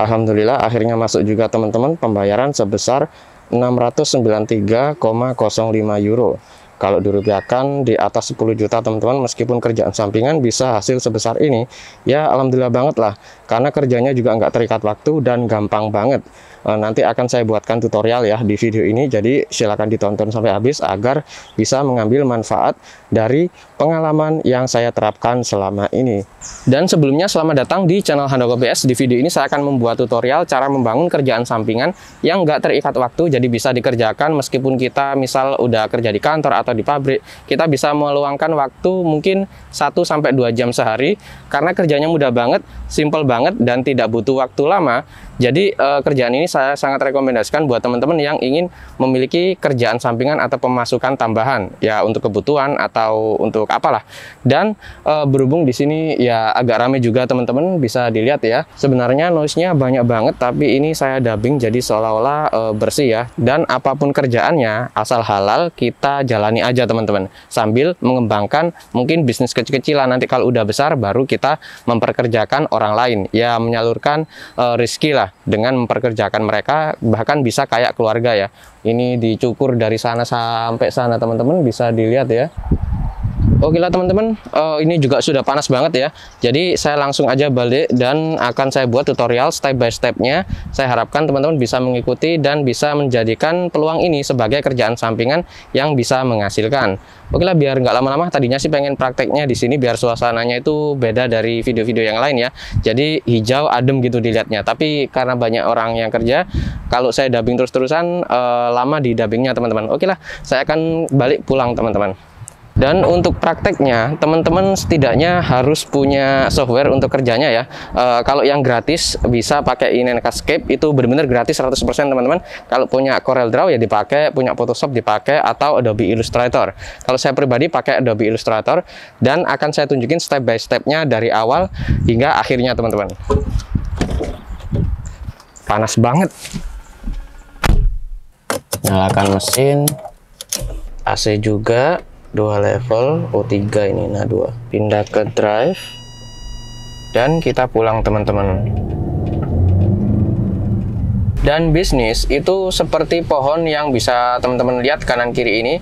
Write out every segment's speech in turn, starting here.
Alhamdulillah akhirnya masuk juga teman-teman, pembayaran sebesar 693,05 euro. Kalau dirupiahkan di atas 10 juta teman-teman, meskipun kerjaan sampingan bisa hasil sebesar ini, ya alhamdulillah banget lah. Karena kerjanya juga nggak terikat waktu dan gampang banget. Nanti akan saya buatkan tutorial ya di video ini, jadi silakan ditonton sampai habis agar bisa mengambil manfaat dari pengalaman yang saya terapkan selama ini. Dan sebelumnya selamat datang di channel Handoko PS. Di video ini saya akan membuat tutorial cara membangun kerjaan sampingan yang nggak terikat waktu, jadi bisa dikerjakan meskipun kita misal udah kerja di kantor atau di pabrik. Kita bisa meluangkan waktu mungkin 1-2 jam sehari karena kerjanya mudah banget, simple banget, dan tidak butuh waktu lama. Jadi kerjaan ini saya sangat rekomendasikan buat teman-teman yang ingin memiliki kerjaan sampingan atau pemasukan tambahan ya, untuk kebutuhan atau untuk apalah. Dan berhubung di sini ya agak ramai juga teman-teman, bisa dilihat ya. Sebenarnya noise-nya banyak banget, tapi ini saya dubbing jadi seolah-olah bersih ya. Dan apapun kerjaannya asal halal kita jalani aja teman-teman, sambil mengembangkan mungkin bisnis kecil-kecilan. Nanti kalau udah besar baru kita memperkerjakan orang lain ya, menyalurkan rezeki lah dengan memperkerjakan mereka, bahkan bisa kayak keluarga ya. Ini dicukur dari sana sampai sana teman-teman, bisa dilihat ya. Oke lah teman-teman, ini juga sudah panas banget ya. Jadi saya langsung aja balik dan akan saya buat tutorial step by stepnya. Saya harapkan teman-teman bisa mengikuti dan bisa menjadikan peluang ini sebagai kerjaan sampingan yang bisa menghasilkan. Oke lah, biar nggak lama-lama, tadinya sih pengen prakteknya di sini biar suasananya itu beda dari video-video yang lain ya. Jadi hijau adem gitu dilihatnya. Tapi karena banyak orang yang kerja, kalau saya dubbing terus-terusan lama di dubbingnya teman-teman. Oke lah, saya akan balik pulang teman-teman. Dan untuk prakteknya, teman-teman setidaknya harus punya software untuk kerjanya ya. Kalau yang gratis bisa pakai Inencascape, itu benar-benar gratis 100% teman-teman. Kalau punya CorelDRAW ya dipakai, punya Photoshop dipakai, atau Adobe Illustrator. Kalau saya pribadi pakai Adobe Illustrator, dan akan saya tunjukin step by stepnya dari awal hingga akhirnya teman-teman. Panas banget. Nyalakan mesin, AC juga 2 level, O3 ini, nah 2. Pindah ke drive dan kita pulang teman-teman. Dan bisnis itu seperti pohon yang bisa teman-teman lihat kanan kiri ini.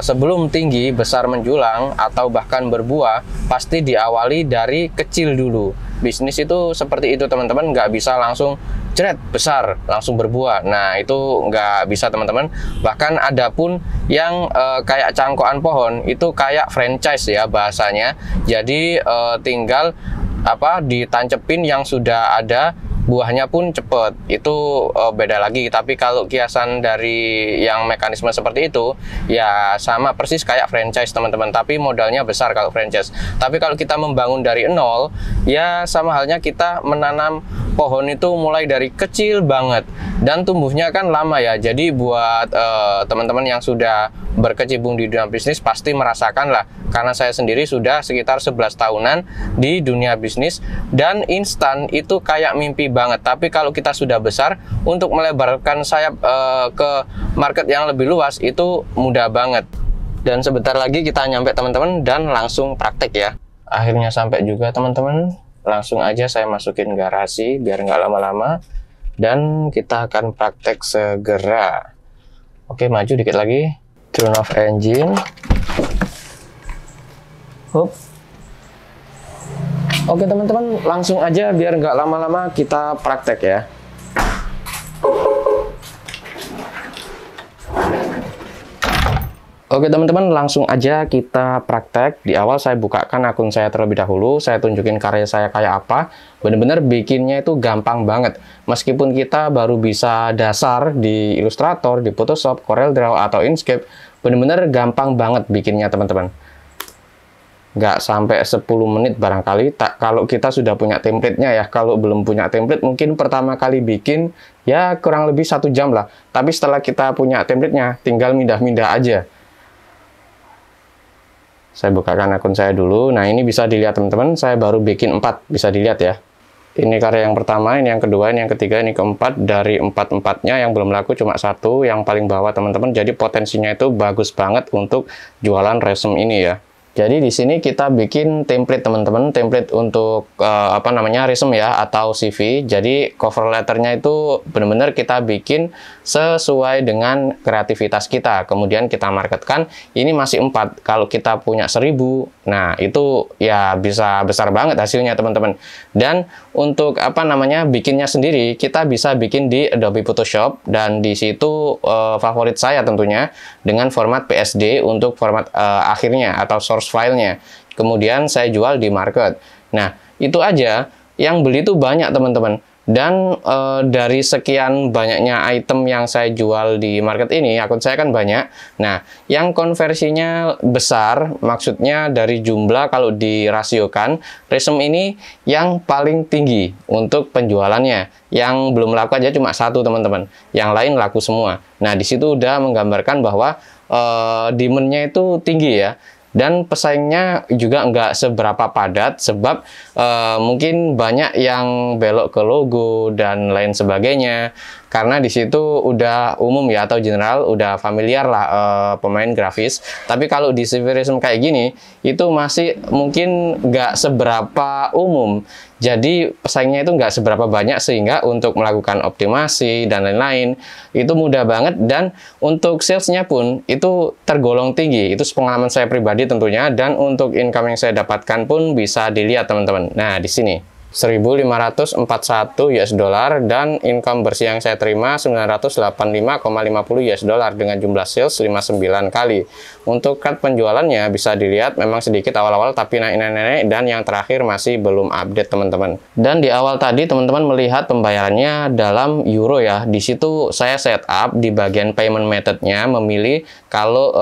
Sebelum tinggi, besar menjulang, atau bahkan berbuah, pasti diawali dari kecil dulu. Bisnis itu seperti itu teman-teman, nggak bisa langsung jret besar langsung berbuah. Nah itu nggak bisa teman-teman. Bahkan ada pun yang kayak cangkokan pohon, itu kayak franchise ya bahasanya. Jadi tinggal ditancepin yang sudah ada, buahnya pun cepet. Itu beda lagi. Tapi kalau kiasan dari yang mekanisme seperti itu ya sama persis kayak franchise teman-teman, tapi modalnya besar kalau franchise. Tapi kalau kita membangun dari nol ya sama halnya kita menanam pohon itu mulai dari kecil banget dan tumbuhnya kan lama ya. Jadi buat teman-teman yang sudah berkecimpung di dunia bisnis pasti merasakan lah, karena saya sendiri sudah sekitar 11 tahunan di dunia bisnis, dan instan itu kayak mimpi banget. Tapi kalau kita sudah besar, untuk melebarkan sayap ke market yang lebih luas itu mudah banget. Dan sebentar lagi kita nyampe teman-teman dan langsung praktek ya. Akhirnya sampai juga teman-teman. Langsung aja saya masukin garasi biar nggak lama-lama, dan kita akan praktek segera. Oke, maju dikit lagi. Turn off engine. Hup. Oke teman-teman, langsung aja biar nggak lama-lama kita praktek ya. Oke teman-teman, langsung aja kita praktek. Di awal saya bukakan akun saya terlebih dahulu, saya tunjukin karya saya kayak apa. Bener-bener bikinnya itu gampang banget. Meskipun kita baru bisa dasar di Illustrator, di Photoshop, CorelDRAW, atau Inkscape, bener-bener gampang banget bikinnya teman-teman. Nggak sampai 10 menit barangkali, kalau kita sudah punya template-nya ya. Kalau belum punya template, mungkin pertama kali bikin ya kurang lebih 1 jam lah. Tapi setelah kita punya template-nya, tinggal mindah-mindah aja. Saya bukakan akun saya dulu. Nah ini bisa dilihat teman-teman, saya baru bikin 4, bisa dilihat ya. Ini karya yang pertama, ini yang kedua, ini yang ketiga, ini keempat. Dari 4-empatnya yang belum laku cuma 1, yang paling bawah teman-teman. Jadi potensinya itu bagus banget untuk jualan resume ini ya. Jadi di sini kita bikin template teman-teman, template untuk resume ya atau CV. Jadi cover letternya itu benar-benar kita bikin sesuai dengan kreativitas kita. Kemudian kita marketkan. Ini masih 4. Kalau kita punya 1000, nah itu ya bisa besar banget hasilnya teman-teman. Dan untuk bikinnya sendiri, kita bisa bikin di Adobe Photoshop dan di situ favorit saya tentunya dengan format PSD untuk format akhirnya atau source filenya. Kemudian saya jual di market. Nah, itu aja. Yang beli itu banyak teman-teman. Dan dari sekian banyaknya item yang saya jual di market ini, akun saya kan banyak. Nah, yang konversinya besar, maksudnya dari jumlah kalau dirasiokan, resume ini yang paling tinggi untuk penjualannya. Yang belum laku aja cuma 1 teman-teman. Yang lain laku semua. Nah, di situ udah menggambarkan bahwa demand-nya itu tinggi ya. Dan pesaingnya juga nggak seberapa padat sebab mungkin banyak yang belok ke logo dan lain sebagainya, karena di situ udah umum ya atau general, udah familiar lah pemain grafis. Tapi kalau di CV resume kayak gini itu masih mungkin nggak seberapa umum, jadi pesaingnya itu nggak seberapa banyak, sehingga untuk melakukan optimasi dan lain-lain itu mudah banget. Dan untuk salesnya pun itu tergolong tinggi, itu pengalaman saya pribadi tentunya. Dan untuk income yang saya dapatkan pun bisa dilihat teman-teman. Nah, di sini 1.541 US dollar dan income bersih yang saya terima 985,50 US dollar dengan jumlah sales 59 kali. Untuk cut penjualannya bisa dilihat memang sedikit awal-awal tapi naik-naik, dan yang terakhir masih belum update teman-teman. Dan di awal tadi teman-teman melihat pembayarannya dalam euro ya. Di situ saya setup di bagian payment methodnya memilih kalau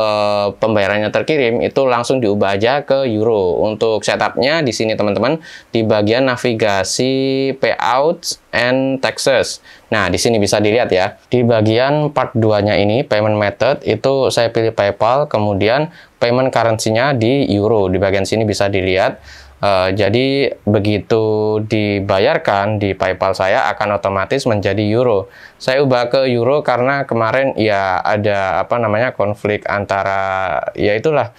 pembayarannya terkirim itu langsung diubah aja ke euro. Untuk setupnya di sini teman-teman di bagian navigasi payouts and taxes. Nah, di sini bisa dilihat ya. Di bagian part 2-nya ini payment method itu saya pilih PayPal, kemudian payment currency-nya di euro. Di bagian sini bisa dilihat. Jadi begitu dibayarkan di PayPal saya akan otomatis menjadi euro. Saya ubah ke euro karena kemarin ya ada konflik antara, ya itulah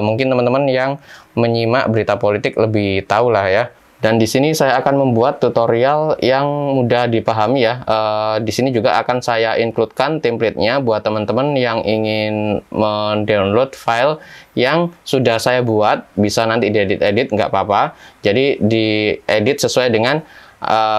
mungkin teman-teman yang menyimak berita politik lebih tahu lah ya. Dan di sini saya akan membuat tutorial yang mudah dipahami ya. Di sini juga akan saya includekan template-nya buat teman-teman yang ingin mendownload file yang sudah saya buat. Bisa nanti diedit-edit, nggak apa-apa. Jadi diedit sesuai dengan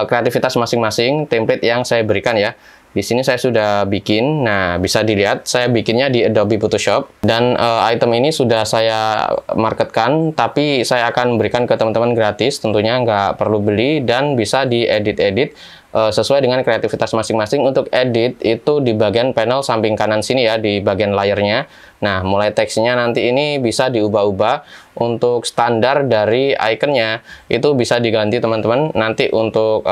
kreativitas masing-masing template yang saya berikan ya. Di sini saya sudah bikin. Nah, bisa dilihat saya bikinnya di Adobe Photoshop, dan item ini sudah saya marketkan, tapi saya akan berikan ke teman-teman gratis, tentunya nggak perlu beli, dan bisa diedit-edit sesuai dengan kreativitas masing-masing. Untuk edit itu di bagian panel samping kanan sini ya, di bagian layarnya. Nah, mulai teksnya nanti ini bisa diubah-ubah. Untuk standar dari iconnya itu bisa diganti teman-teman. Nanti untuk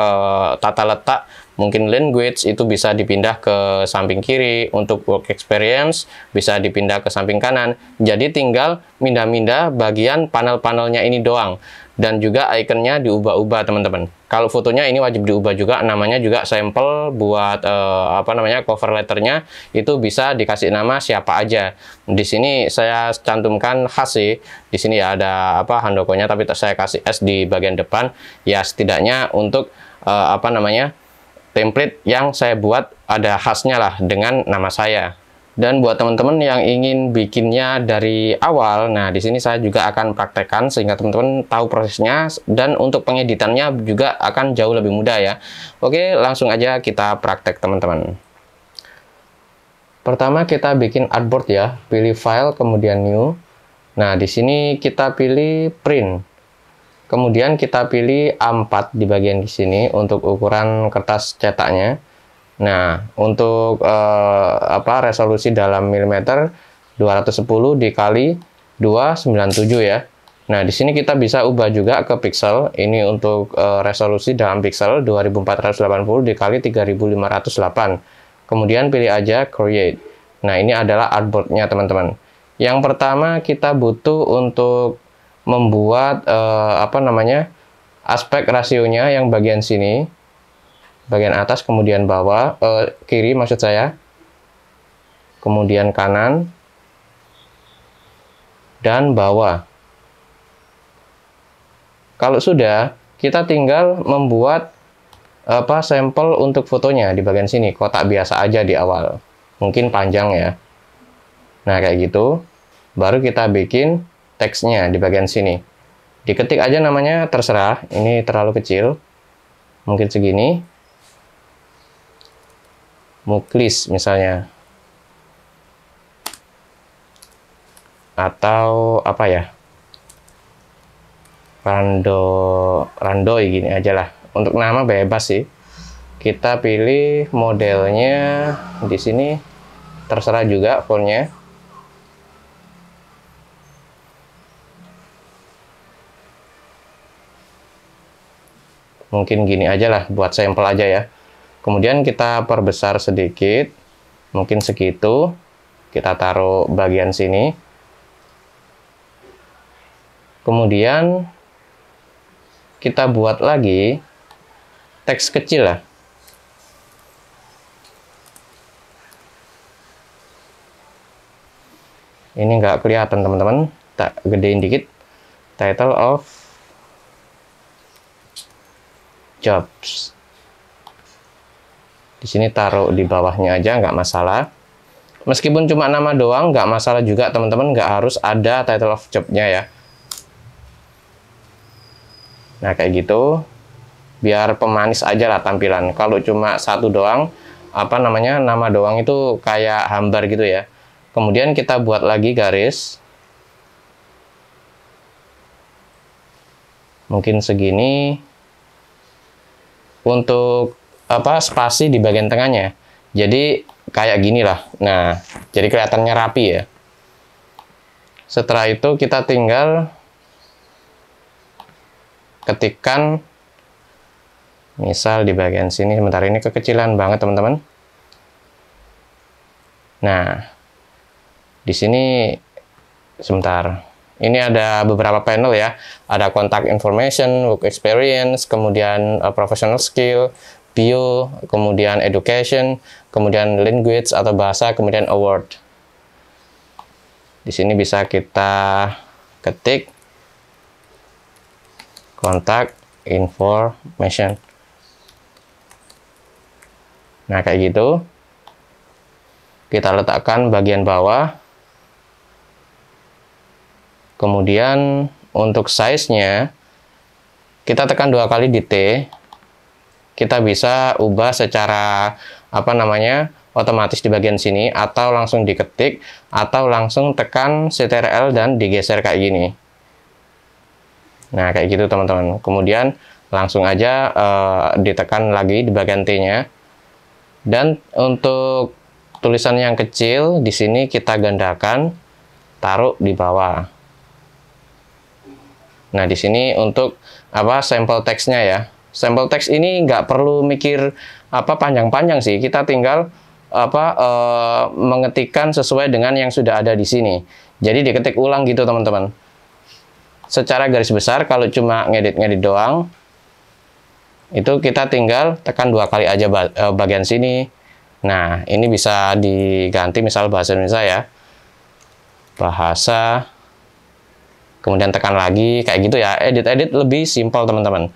tata letak mungkin language itu bisa dipindah ke samping kiri, untuk work experience bisa dipindah ke samping kanan. Jadi tinggal pindah-pindah bagian panel-panelnya ini doang. Dan juga ikonnya diubah-ubah teman-teman. Kalau fotonya ini wajib diubah juga, namanya juga sampel buat cover letternya itu bisa dikasih nama siapa aja. Di sini saya cantumkan khas sih. Di sini ya ada handokonya, tapi saya kasih S di bagian depan. Ya setidaknya untuk template yang saya buat ada khasnya lah dengan nama saya. Dan buat teman-teman yang ingin bikinnya dari awal, nah di sini saya juga akan praktekkan sehingga teman-teman tahu prosesnya, dan untuk pengeditannya juga akan jauh lebih mudah ya. Oke, langsung aja kita praktek teman-teman. Pertama kita bikin artboard ya, pilih file kemudian new. Nah di sini kita pilih print. Kemudian kita pilih A4 di bagian di sini untuk ukuran kertas cetaknya. Nah, untuk resolusi dalam milimeter 210 dikali 297 ya. Nah, di sini kita bisa ubah juga ke pixel. Ini untuk resolusi dalam pixel 2480 dikali 3508. Kemudian pilih aja create. Nah, ini adalah artboard-nya teman-teman. Yang pertama kita butuh untuk membuat aspek rasionya yang bagian sini, bagian atas kemudian bawah, kiri maksud saya, kemudian kanan dan bawah. Kalau sudah, kita tinggal membuat sampel untuk fotonya di bagian sini, kotak biasa aja di awal. Mungkin panjang ya. Nah, kayak gitu. Baru kita bikin teksnya di bagian sini. Diketik aja namanya, terserah. Ini terlalu kecil. Mungkin segini. Muklis misalnya. Atau apa ya? Randoy gini aja lah. Untuk nama bebas sih. Kita pilih modelnya di sini, terserah juga fontnya. Mungkin gini aja lah, buat sampel aja ya. Kemudian kita perbesar sedikit, mungkin segitu. Kita taruh bagian sini. Kemudian kita buat lagi teks kecil lah. Ini nggak kelihatan teman-teman, tak gedein dikit. Title of jobs. Di sini taruh di bawahnya aja, nggak masalah. Meskipun cuma nama doang, nggak masalah juga teman-teman, nggak harus ada title of job-nya ya. Nah, kayak gitu. Biar pemanis aja lah tampilan. Kalau cuma satu doang, nama doang itu kayak hambar gitu ya. Kemudian kita buat lagi garis. Mungkin segini. Untuk spasi di bagian tengahnya. Jadi kayak gini lah. Nah, jadi kelihatannya rapi ya. Setelah itu kita tinggal ketikkan, misal di bagian sini. Sebentar, ini kekecilan banget teman-teman. Nah, di sini sebentar. Ini ada beberapa panel ya. Ada contact information, work experience, kemudian professional skill, bio, kemudian education, kemudian language atau bahasa, kemudian award. Di sini bisa kita ketik contact information. Nah, kayak gitu. Kita letakkan bagian bawah. Kemudian untuk size-nya, kita tekan 2 kali di T. Kita bisa ubah secara otomatis di bagian sini, atau langsung diketik, atau langsung tekan Ctrl dan digeser kayak gini. Nah, kayak gitu teman-teman. Kemudian langsung aja ditekan lagi di bagian T-nya. Dan untuk tulisan yang kecil di sini kita gandakan, taruh di bawah. Nah, di sini untuk sampel teksnya ya. Sampel teks ini nggak perlu mikir panjang-panjang sih. Kita tinggal mengetikkan sesuai dengan yang sudah ada di sini. Jadi diketik ulang gitu teman-teman. Secara garis besar, kalau cuma ngedit-ngedit doang, itu kita tinggal tekan 2 kali aja bagian sini. Nah, ini bisa diganti misal bahasa Indonesia ya. Bahasa, kemudian tekan lagi, kayak gitu ya. Edit-edit lebih simpel teman-teman.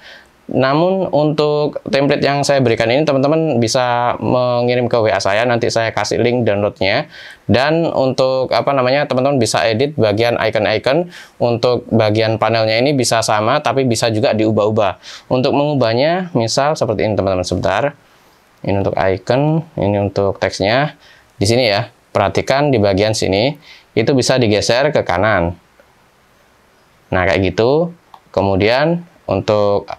Namun untuk template yang saya berikan ini, teman-teman bisa mengirim ke WA saya, nanti saya kasih link downloadnya. Dan untuk teman-teman bisa edit bagian icon-icon. Untuk bagian panelnya ini bisa sama, tapi bisa juga diubah-ubah. Untuk mengubahnya, misal seperti ini teman-teman. Sebentar. Ini untuk icon, ini untuk teksnya. Di sini ya, perhatikan di bagian sini, itu bisa digeser ke kanan. Nah, kayak gitu. Kemudian untuk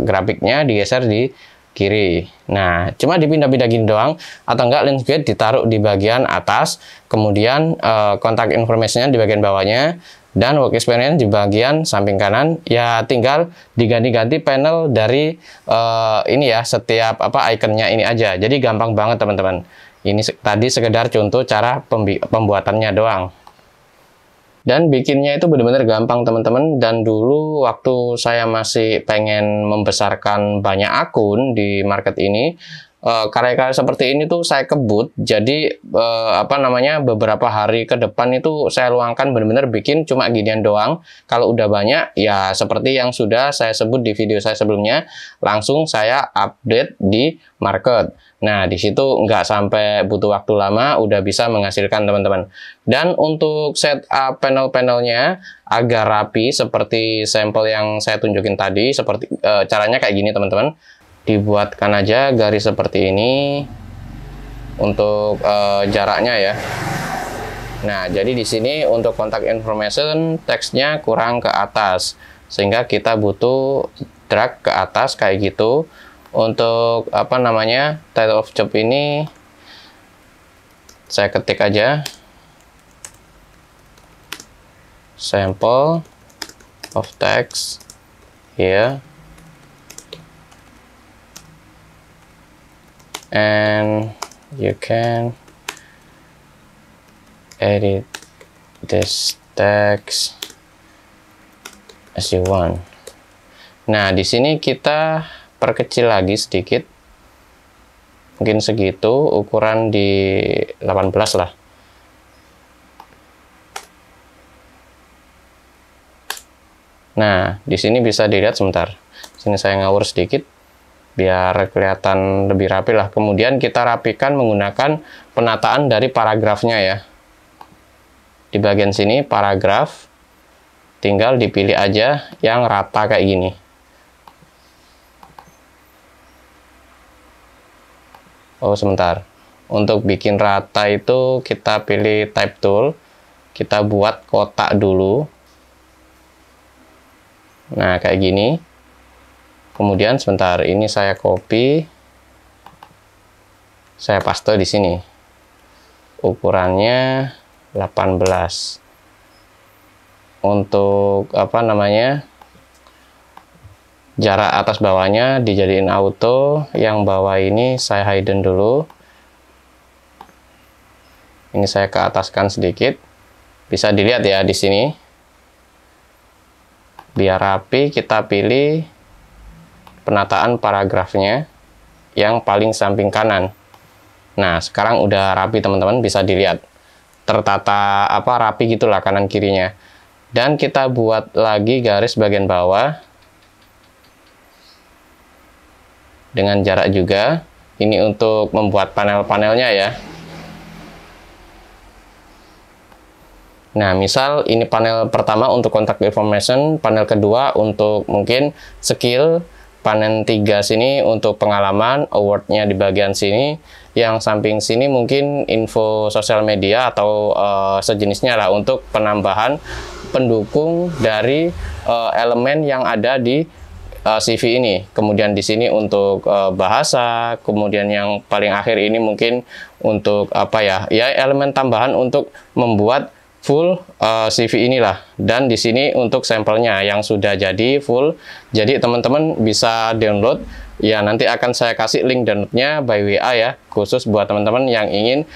grafiknya digeser di kiri. Nah, cuma dipindah-pindah gini doang, atau enggak landscape ditaruh di bagian atas, kemudian contact information-nya di bagian bawahnya, dan work experience di bagian samping kanan. Ya tinggal diganti-ganti panel dari ini ya, setiap ikonnya ini aja. Jadi gampang banget teman-teman. Ini tadi sekedar contoh cara pembuatannya doang. Dan bikinnya itu benar-benar gampang teman-teman. Dan dulu waktu saya masih pengen membesarkan banyak akun di market ini, karya-karya seperti ini tuh saya kebut, jadi beberapa hari ke depan itu saya luangkan benar-benar bikin cuma ginian doang. Kalau udah banyak ya seperti yang sudah saya sebut di video saya sebelumnya, langsung saya update di market. Nah, di situ nggak sampai butuh waktu lama, udah bisa menghasilkan teman-teman. Dan untuk setup panel-panelnya agar rapi seperti sampel yang saya tunjukin tadi, seperti caranya kayak gini teman-teman. Dibuatkan aja garis seperti ini untuk jaraknya ya. Nah, jadi di sini untuk contact information teksnya kurang ke atas, sehingga kita butuh drag ke atas kayak gitu. Untuk title of job ini saya ketik aja sample of text here. And you can edit this text as you want. Nah, di sini kita perkecil lagi sedikit, mungkin segitu, ukuran di 18 lah. Nah, di sini bisa dilihat sebentar. Sini saya ngawur sedikit biar kelihatan lebih rapi lah. Kemudian kita rapikan menggunakan penataan dari paragrafnya ya. Di bagian sini paragraf, tinggal dipilih aja yang rata kayak gini. Oh sebentar, untuk bikin rata itu kita pilih type tool, kita buat kotak dulu. Nah kayak gini. Kemudian sebentar, ini saya copy, saya paste di sini. Ukurannya 18. Untuk jarak atas bawahnya dijadiin auto, yang bawah ini saya hidden dulu. Ini saya ke ataskan sedikit. Bisa dilihat ya di sini. Biar rapi, kita pilih penataan paragrafnya yang paling samping kanan. Nah, sekarang udah rapi teman-teman, bisa dilihat. Tertata rapi gitulah kanan kirinya. Dan kita buat lagi garis bagian bawah dengan jarak juga. Ini untuk membuat panel-panelnya ya. Nah, misal ini panel pertama untuk contact information, panel kedua untuk mungkin skill, panel 3 sini untuk pengalaman, awardnya di bagian sini, yang samping sini mungkin info sosial media atau sejenisnya lah untuk penambahan pendukung dari elemen yang ada di CV ini. Kemudian di sini untuk bahasa, kemudian yang paling akhir ini mungkin untuk elemen tambahan untuk membuat full CV inilah. Dan di sini untuk sampelnya yang sudah jadi full. Jadi teman-teman bisa download. Ya nanti akan saya kasih link downloadnya by WA ya, khusus buat teman-teman yang ingin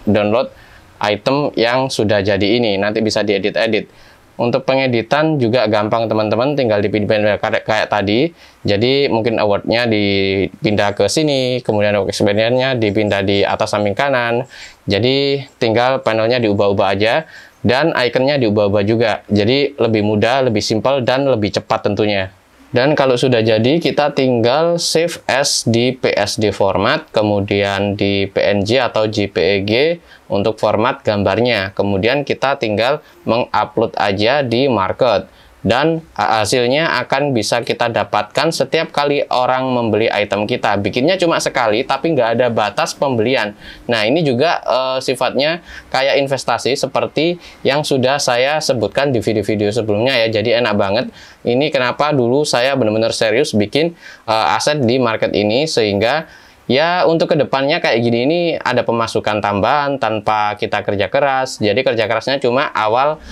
download item yang sudah jadi ini. Nanti bisa diedit-edit. Untuk pengeditan juga gampang teman-teman, tinggal dipindah kayak tadi. Jadi mungkin awardnya dipindah ke sini, kemudian experience-nya dipindah di atas samping kanan. Jadi tinggal panelnya diubah-ubah aja, dan ikonnya diubah-ubah juga. Jadi lebih mudah, lebih simpel, dan lebih cepat tentunya. Dan kalau sudah jadi, kita tinggal save as di PSD format, kemudian di PNG atau JPEG untuk format gambarnya. Kemudian kita tinggal mengupload aja di market. Dan hasilnya akan bisa kita dapatkan setiap kali orang membeli item kita. Bikinnya cuma sekali, tapi nggak ada batas pembelian. Nah, ini juga sifatnya kayak investasi seperti yang sudah saya sebutkan di video-video sebelumnya ya. Jadi enak banget. Ini kenapa dulu saya benar-benar serius bikin aset di market ini, sehingga ya untuk kedepannya kayak gini ini ada pemasukan tambahan tanpa kita kerja keras. Jadi kerja kerasnya cuma awal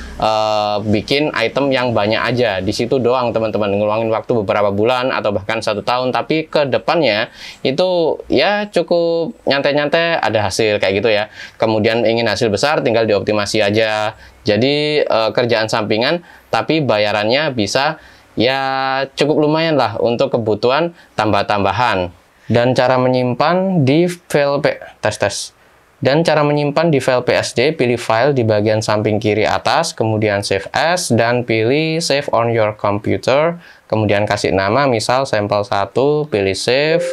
bikin item yang banyak aja. Di situ doang teman-teman, ngeluangin waktu beberapa bulan atau bahkan 1 tahun. Tapi kedepannya itu ya cukup nyantai-nyantai ada hasil kayak gitu ya. Kemudian ingin hasil besar tinggal dioptimasi aja. Jadi kerjaan sampingan tapi bayarannya bisa ya cukup lumayan lah untuk kebutuhan tambah-tambahan. Dan cara menyimpan di file Dan cara menyimpan di file PSD, pilih file di bagian samping kiri atas, kemudian save as, dan pilih save on your computer, kemudian kasih nama, misal sampel 1, pilih save,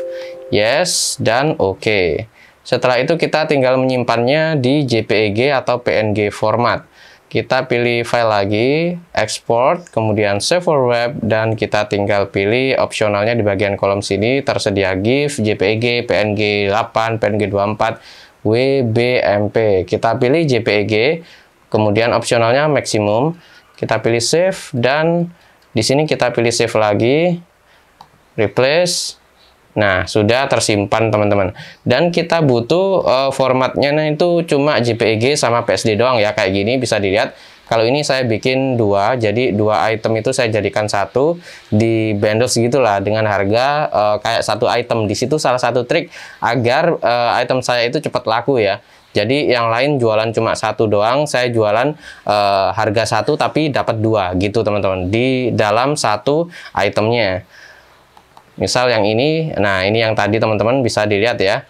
yes, dan oke. Setelah itu kita tinggal menyimpannya di JPEG atau PNG format. Kita pilih file lagi, export, kemudian save for web, dan kita tinggal pilih opsionalnya di bagian kolom sini, tersedia GIF, JPEG, PNG 8, PNG 24, WBMP. Kita pilih JPEG, kemudian opsionalnya maksimum, kita pilih save, dan di sini kita pilih save lagi, replace. Nah, sudah tersimpan teman-teman. Dan kita butuh formatnya itu cuma JPEG sama PSD doang ya, kayak gini bisa dilihat. Kalau ini saya bikin dua, jadi dua item itu saya jadikan satu, di bundle segitulah dengan harga kayak satu item. Di situ salah satu trik agar item saya itu cepat laku ya. Jadi yang lain jualan cuma satu doang, saya jualan harga satu tapi dapat dua gitu teman-teman di dalam satu itemnya. Misal yang ini, nah ini yang tadi teman-teman bisa dilihat ya,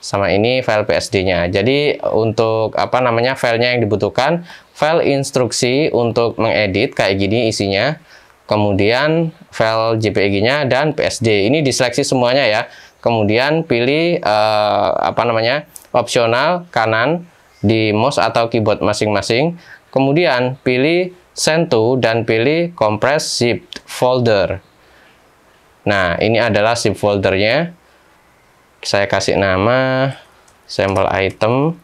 sama ini file PSD-nya. Jadi untuk apa namanya filenya yang dibutuhkan, file instruksi untuk mengedit kayak gini isinya, kemudian file JPEG-nya dan PSD. Ini diseleksi semuanya ya. Kemudian pilih apa namanya opsional kanan di mouse atau keyboard masing-masing. Kemudian pilih send to dan pilih compress zip folder. Nah, ini adalah zip foldernya. Saya kasih nama sampel item.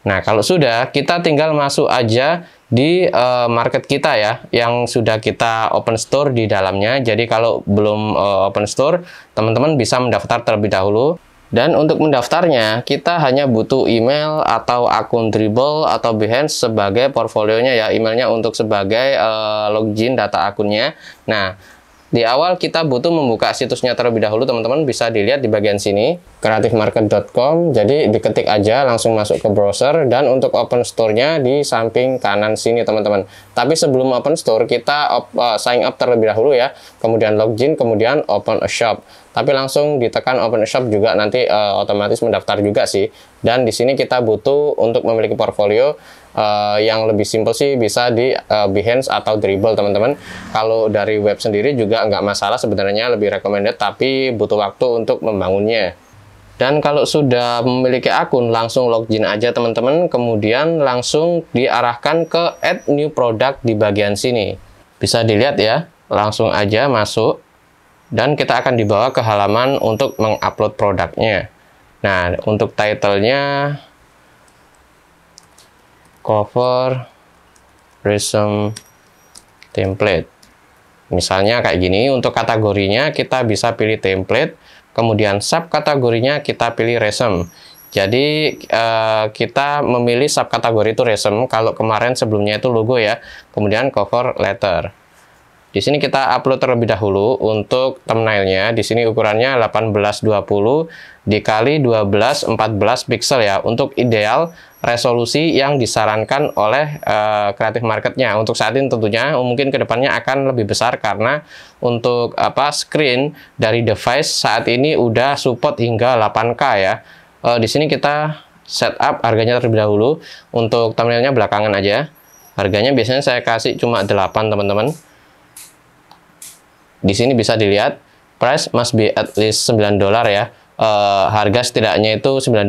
Nah, kalau sudah, kita tinggal masuk aja di market kita ya, yang sudah kita open store di dalamnya. Jadi kalau belum open store, teman-teman bisa mendaftar terlebih dahulu. Dan untuk mendaftarnya, kita hanya butuh email atau akun Dribbble atau Behance sebagai portfolionya ya. Emailnya untuk sebagai login data akunnya. Nah, di awal kita butuh membuka situsnya terlebih dahulu, teman-teman bisa dilihat di bagian sini, creativemarket.com. Jadi diketik aja, langsung masuk ke browser, dan untuk open store-nya di samping kanan sini teman-teman. Tapi sebelum open store, kita sign up terlebih dahulu ya, kemudian login, kemudian open a shop. Tapi langsung ditekan open a shop juga nanti otomatis mendaftar juga sih. Dan di sini kita butuh untuk memiliki portfolio yang lebih simpel sih bisa di Behance atau Dribbble teman-teman. Kalau dari web sendiri juga nggak masalah sebenarnya, lebih recommended, tapi butuh waktu untuk membangunnya. Dan kalau sudah memiliki akun, langsung login aja teman-teman, kemudian langsung diarahkan ke add new product di bagian sini. Bisa dilihat ya, langsung aja masuk, dan kita akan dibawa ke halaman untuk mengupload produknya. Nah, untuk title-nya cover resume template. Misalnya kayak gini. Untuk kategorinya kita bisa pilih template, kemudian subkategorinya kita pilih resume. Jadi kita memilih subkategori itu resume. Kalau kemarin sebelumnya itu logo ya. Kemudian cover letter. Di sini kita upload terlebih dahulu untuk thumbnailnya. Di sini ukurannya 1820 dikali 1214 pixel ya. Untuk ideal resolusi yang disarankan oleh Creative Market-nya. Untuk saat ini tentunya mungkin kedepannya akan lebih besar karena untuk screen dari device saat ini udah support hingga 8K ya. Di sini kita setup harganya terlebih dahulu. Untuk thumbnailnya belakangan aja. Harganya biasanya saya kasih cuma 8 teman-teman. Di sini bisa dilihat price must be at least $9 ya. Harga setidaknya itu $9.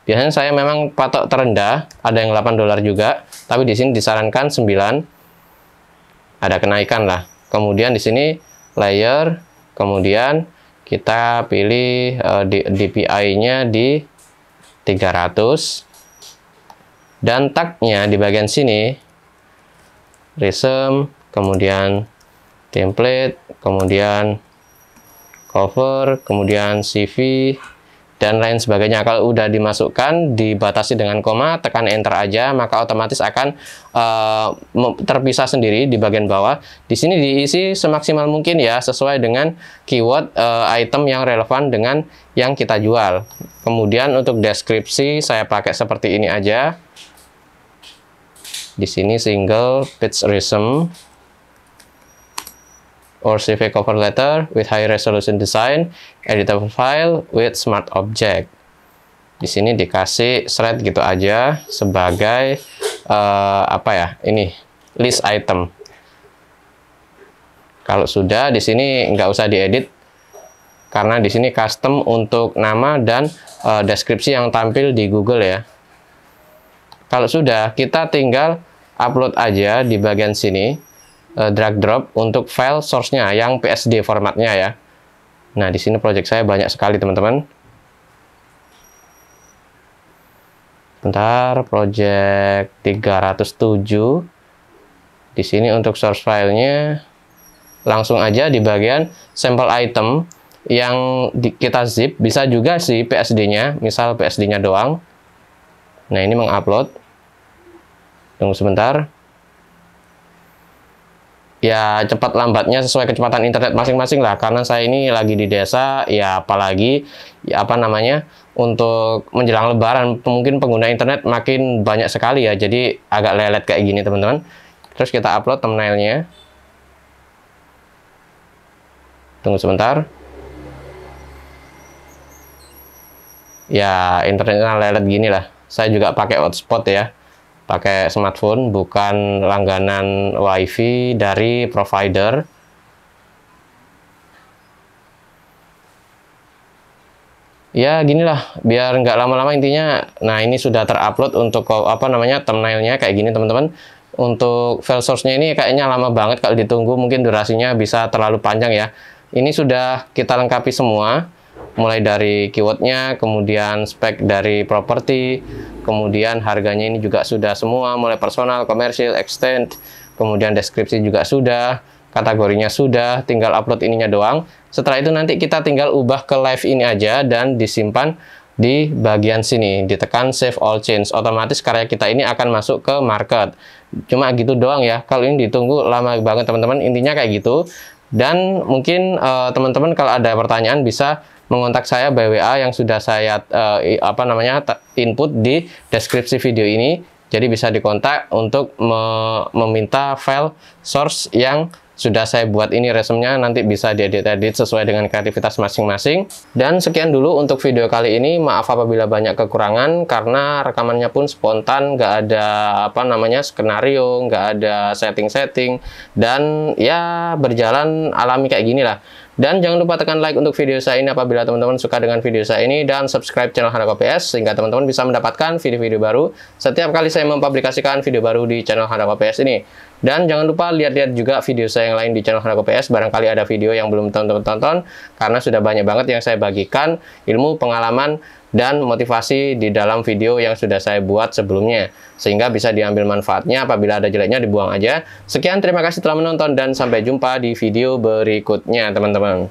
Biasanya saya memang patok terendah, ada yang $8 juga, tapi di sini disarankan 9. Ada kenaikan lah. Kemudian di sini layer, kemudian kita pilih DPI-nya di 300. Dan tag-nya di bagian sini resume, kemudian template, kemudian cover, kemudian CV, dan lain sebagainya. Kalau udah dimasukkan, dibatasi dengan koma, tekan enter aja, maka otomatis akan terpisah sendiri di bagian bawah. Di sini diisi semaksimal mungkin ya, sesuai dengan keyword item yang relevan dengan yang kita jual. Kemudian untuk deskripsi saya pakai seperti ini aja. Di sini single page resume. or CV cover letter with high resolution design, editable file with smart object. Di sini dikasih thread gitu aja sebagai apa ya? Ini list item. Kalau sudah di sini nggak usah diedit karena di sini custom untuk nama dan deskripsi yang tampil di Google ya. Kalau sudah, kita tinggal upload aja di bagian sini. Drag drop untuk file source-nya yang PSD formatnya ya. Nah, di sini project saya banyak sekali teman-teman. Bentar, project 307. Di sini untuk source filenya langsung aja di bagian sampel item yang kita zip, bisa juga sih PSD-nya, misal PSD-nya doang. Nah, ini mengupload. Tunggu sebentar. Ya cepat lambatnya sesuai kecepatan internet masing-masing lah, karena saya ini lagi di desa ya, apalagi ya apa namanya, untuk menjelang lebaran mungkin pengguna internet makin banyak sekali ya, jadi agak lelet kayak gini teman-teman. Terus kita upload thumbnailnya. Tunggu sebentar. Ya internetnya lelet gini lah, saya juga pakai hotspot ya, pakai smartphone, bukan langganan wifi dari provider. Ya ginilah, biar nggak lama-lama intinya. Nah, ini sudah terupload untuk apa namanya, thumbnailnya kayak gini teman-teman. Untuk file source-nya ini kayaknya lama banget, kalau ditunggu mungkin durasinya bisa terlalu panjang ya. Ini sudah kita lengkapi semua, mulai dari keywordnya, kemudian spek dari properti, kemudian harganya ini juga sudah semua, mulai personal, komersial, extend, kemudian deskripsi juga sudah, kategorinya sudah, tinggal upload ininya doang. Setelah itu nanti kita tinggal ubah ke live ini aja dan disimpan di bagian sini, ditekan save all change, otomatis karya kita ini akan masuk ke market. Cuma gitu doang ya, kalau ini ditunggu lama banget teman-teman, intinya kayak gitu. Dan mungkin teman-teman kalau ada pertanyaan bisa mengontak saya by WA yang sudah saya apa namanya, input di deskripsi video ini. Jadi bisa dikontak untuk meminta file source yang sudah saya buat ini, resumnya nanti bisa diedit-edit sesuai dengan kreativitas masing-masing. Dan sekian dulu untuk video kali ini. Maaf apabila banyak kekurangan karena rekamannya pun spontan, nggak ada apa namanya skenario, nggak ada setting-setting, dan ya berjalan alami kayak gini lah. Dan jangan lupa tekan like untuk video saya ini apabila teman-teman suka dengan video saya ini, dan subscribe channel Handoko PS sehingga teman-teman bisa mendapatkan video-video baru setiap kali saya mempublikasikan video baru di channel Handoko PS ini. Dan jangan lupa lihat-lihat juga video saya yang lain di channel Handoko PS, barangkali ada video yang belum teman-teman tonton, karena sudah banyak banget yang saya bagikan ilmu, pengalaman, dan motivasi di dalam video yang sudah saya buat sebelumnya, sehingga bisa diambil manfaatnya. Apabila ada jeleknya dibuang aja. Sekian, terima kasih telah menonton dan sampai jumpa di video berikutnya teman-teman.